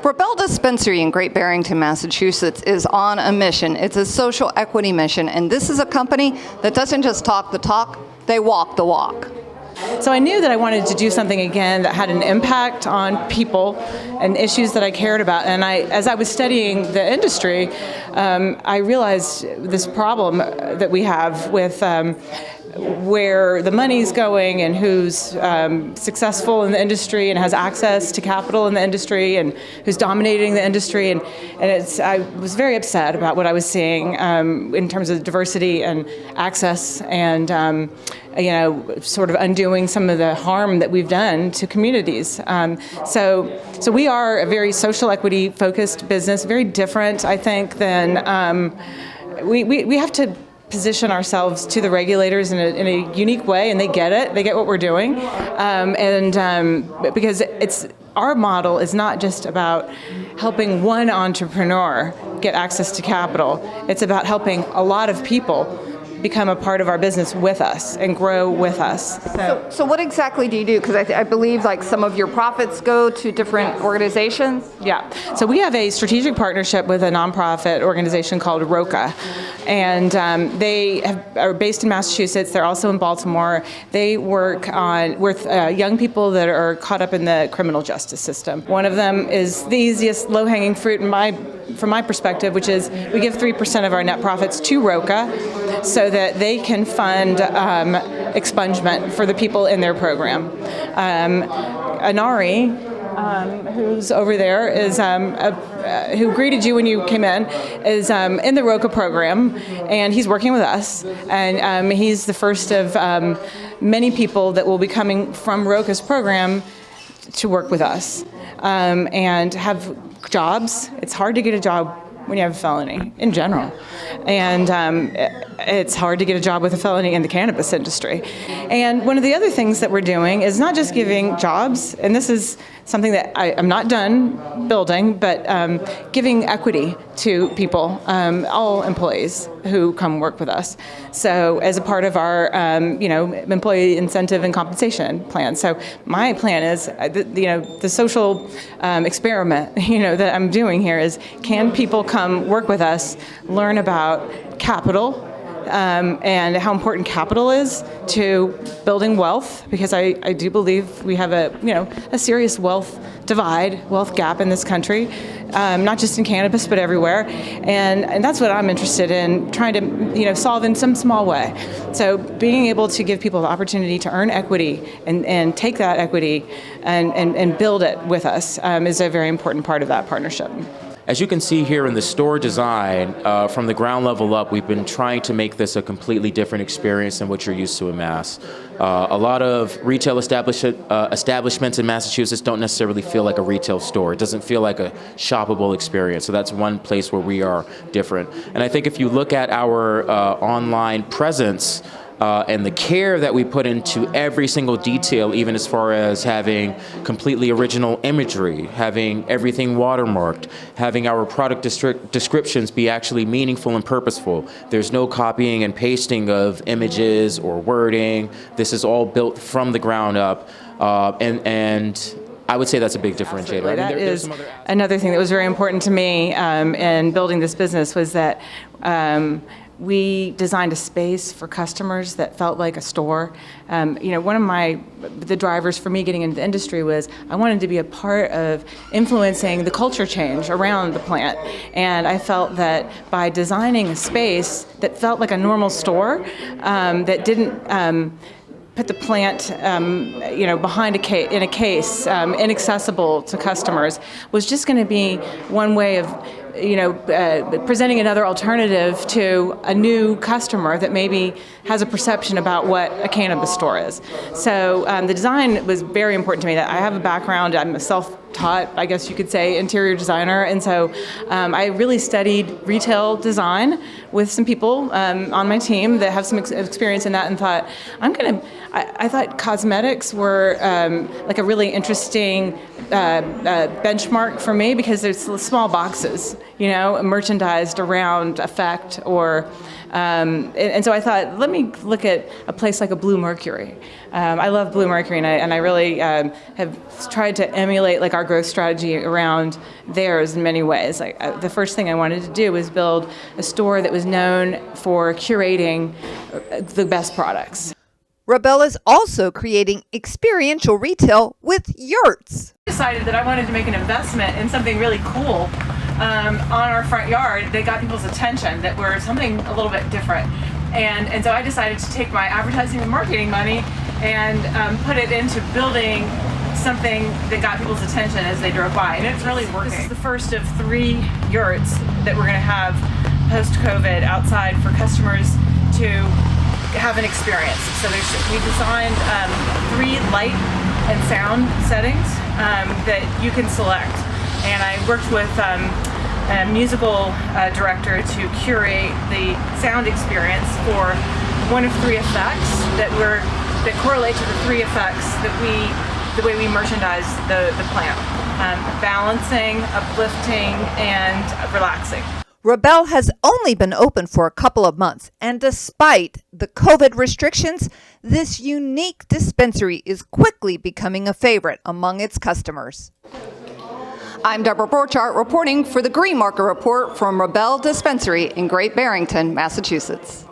Rebelle Dispensary in Great Barrington, Massachusetts is on a mission. It's a social equity mission, and this is a company that doesn't just talk the talk, they walk the walk. So I knew that I wanted to do something again that had an impact on people and issues that I cared about. And as I was studying the industry, I realized this problem that we have with where the money's going and who's successful in the industry and has access to capital in the industry and who's dominating the industry. And I was very upset about what I was seeing in terms of diversity and access and sort of undoing some of the harm that we've done to communities. So we are a very social equity focused business, very different, I think, than we have to position ourselves to the regulators in a unique way, and they get it. They get what we're doing, because our model is not just about helping one entrepreneur get access to capital. It's about helping a lot of people become a part of our business with us and grow with us. So what exactly do you do? Because I believe like some of your profits go to different organizations. Yeah. So we have a strategic partnership with a nonprofit organization called ROCA, and they are based in Massachusetts. They're also in Baltimore. They work with young people that are caught up in the criminal justice system. One of them is the easiest low-hanging fruit from my perspective, which is we give 3% of our net profits to ROCA so that they can fund expungement for the people in their program. Anari, who's over there, is who greeted you when you came in, is in the ROCA program, and he's working with us. And he's the first of many people that will be coming from ROCA's program to work with us and have jobs. It's hard to get a job when you have a felony in general. And it's hard to get a job with a felony in the cannabis industry. And one of the other things that we're doing is not just giving jobs, and this is something that I'm not done building, but giving equity to people, all employees who come work with us. So as a part of our, employee incentive and compensation plan. So my plan is, the social experiment, that I'm doing here is, can people come work with us, learn about capital, and how important capital is to building wealth, because I do believe we have a serious wealth divide, wealth gap in this country, not just in cannabis but everywhere, and that's what I'm interested in trying to solve in some small way. So being able to give people the opportunity to earn equity and take that equity and build it with us is a very important part of that partnership. As you can see here in the store design, from the ground level up, we've been trying to make this a completely different experience than what you're used to in Mass. A lot of retail establishments in Massachusetts don't necessarily feel like a retail store. It doesn't feel like a shoppable experience. So that's one place where we are different. And I think if you look at our online presence, and the care that we put into every single detail, even as far as having completely original imagery, having everything watermarked, having our product descriptions be actually meaningful and purposeful. There's no copying and pasting of images or wording. This is all built from the ground up, and I would say that's a big differentiator. Absolutely. That is another thing that was very important to me in building this business, was that we designed a space for customers that felt like a store. One of the drivers for me getting into the industry was I wanted to be a part of influencing the culture change around the plant. And I felt that by designing a space that felt like a normal store, that didn't put the plant, behind in a case, inaccessible to customers, was just going to be one way of presenting another alternative to a new customer that maybe has a perception about what a cannabis store is. So the design was very important to me. That I have a background, I'm a self-taught, I guess you could say, interior designer, and so I really studied retail design with some people on my team that have some experience in that, and thought, I thought cosmetics were like a really interesting benchmark for me, because there's small boxes. merchandised around effect or. And so I thought, let me look at a place like a Blue Mercury. I love Blue Mercury, and I really have tried to emulate like our growth strategy around theirs in many ways. The first thing I wanted to do was build a store that was known for curating the best products. Rebelle is also creating experiential retail with yurts. I decided that I wanted to make an investment in something really cool on our front yard that got people's attention, that were something a little bit different. And so I decided to take my advertising and marketing money and put it into building something that got people's attention as they drove by. And it's really working. This is the first of 3 yurts that we're going to have post-COVID outside for customers to have an experience. So we designed 3 light and sound settings that you can select. And I worked with a musical director to curate the sound experience for one of 3 effects that correlate to the 3 effects that the way we merchandise the plant: balancing, uplifting, and relaxing. Rebelle has only been open for a couple of months, and despite the COVID restrictions, this unique dispensary is quickly becoming a favorite among its customers. I'm Deborah Borchardt reporting for the Green Market Report from Rebelle Dispensary in Great Barrington, Massachusetts.